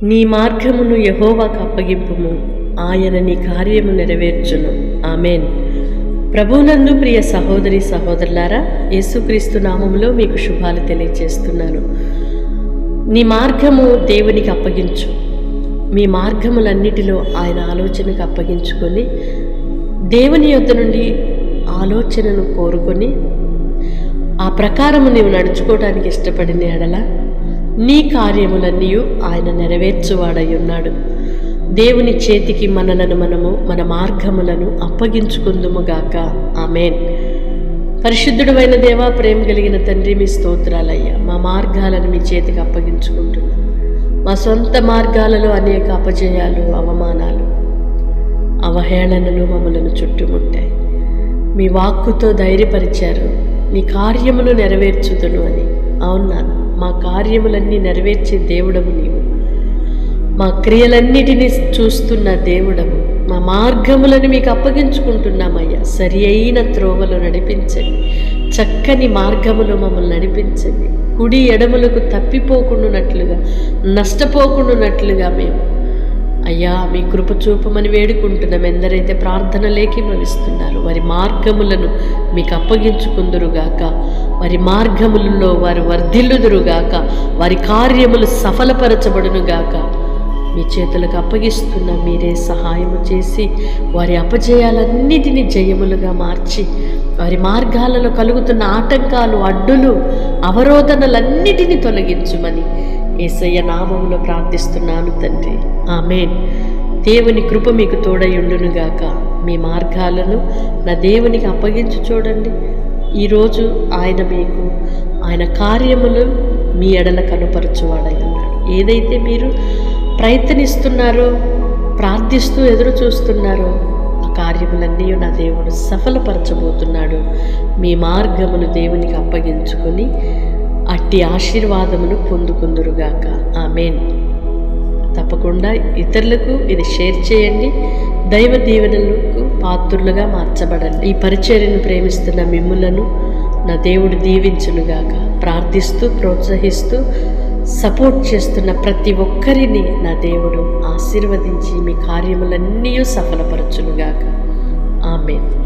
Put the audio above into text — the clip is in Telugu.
నీ మార్గమును యెహోవాకు అప్పగింపుము, ఆయన నీ కార్యము నెరవేర్చును. ఆమేన్. ప్రభువునందు ప్రియ సహోదరి సహోదరులారా, యేసుక్రీస్తు నామములో మీకు శుభాలు తెలియజేస్తున్నాను. నీ మార్గము దేవునికి అప్పగించు. మీ మార్గములన్నిటిలో ఆయన ఆలోచనకు అప్పగించుకొని దేవుని యొద్ద నుండి ఆలోచనను కోరుకొని ఆ ప్రకారము నీవు నడుచుకోవడానికి ఇష్టపడిన ఎడల నీ కార్యములన్నీ ఆయన నెరవేర్చువాడై ఉన్నాడు. దేవుని చేతికి మనము మన మార్గములను అప్పగించుకుందుముగాక. ఆమేన్. పరిశుద్ధుడైన దేవా, ప్రేమ కలిగిన తండ్రి, మీ స్తోత్రాలయ్యా. మా మార్గాలను మీ చేతికి అప్పగించుకుంటున్నాం. మా సొంత మార్గాలలో అనేక అపజయాలు, అవమానాలు, అవహేళనలు మమ్మలను చుట్టుముట్టాయి. మీ వాక్కుతో ధైర్యపరిచారు, నీ కార్యములు నెరవేర్చుదును అని. అవునాను, మా కార్యములన్నీ నెరవేర్చే దేవుడము నీవు. మా క్రియలన్నిటినీ చూస్తున్న దేవుడము. మా మార్గములను మీకు అప్పగించుకుంటున్నామయ్యా. సరి అయిన త్రోవలో నడిపించండి. చక్కని మార్గములో మమ్మల్ని నడిపించండి. కుడి ఎడములకు తప్పిపోకుండానట్లుగా, నష్టపోకుండానట్లుగా మేము అయ్యా మీ కృప చూపమని వేడుకుంటున్నాం. ఎందరైతే ప్రార్థనలు ఏకీభవిస్తున్నారో వారి మార్గములను మీకు అప్పగించుకుందురుగాక. వారి మార్గములలో వారు వర్ధిల్లుదురుగాక. వారి కార్యములు సఫలపరచబడునుగాక. మీ చేతులకు అప్పగిస్తున్న మీరే సహాయము చేసి వారి అపజయాలన్నిటినీ జయములుగా మార్చి వారి మార్గాలలో కలుగుతున్న ఆటంకాలు, అడ్డులు, అవరోధనలన్నిటినీ తొలగించుమని యేసయ్య నామములో ప్రార్థిస్తున్నాను తండ్రి. ఆమేన్. దేవుని కృప మీకు తోడయుండునుగాక. మీ మార్గాలను నా దేవునికి అప్పగించి చూడండి. ఈరోజు ఆయన మీకు ఆయన కార్యములు మీ ఎడల కనుపరచువాడై ఉన్నాడు. ఏదైతే మీరు ప్రయత్నిస్తున్నారో, ప్రార్థిస్తూ ఎదురు చూస్తున్నారో ఆ కార్యములన్నీ నా దేవుడు సఫలపరచబోతున్నాడు. మీ మార్గమును దేవునికి అప్పగించుకొని అట్టి ఆశీర్వాదమును పొందుకుందురుగాక. ఆమేన్. తప్పకుండా ఇతరులకు ఇది షేర్ చేయండి. దైవ దీవెనలకు పాత్రులుగా మార్చబడండి. ఈ పరిచర్యను ప్రేమిస్తున్న మిమ్ములను నా దేవుడు దీవించునుగాక. ప్రార్థిస్తూ, ప్రోత్సహిస్తూ, సపోర్ట్ చేస్తున్న ప్రతి ఒక్కరిని నా దేవుడు ఆశీర్వదించి మీ కార్యములన్నీ సఫలపరచునుగాక. ఆమేన్.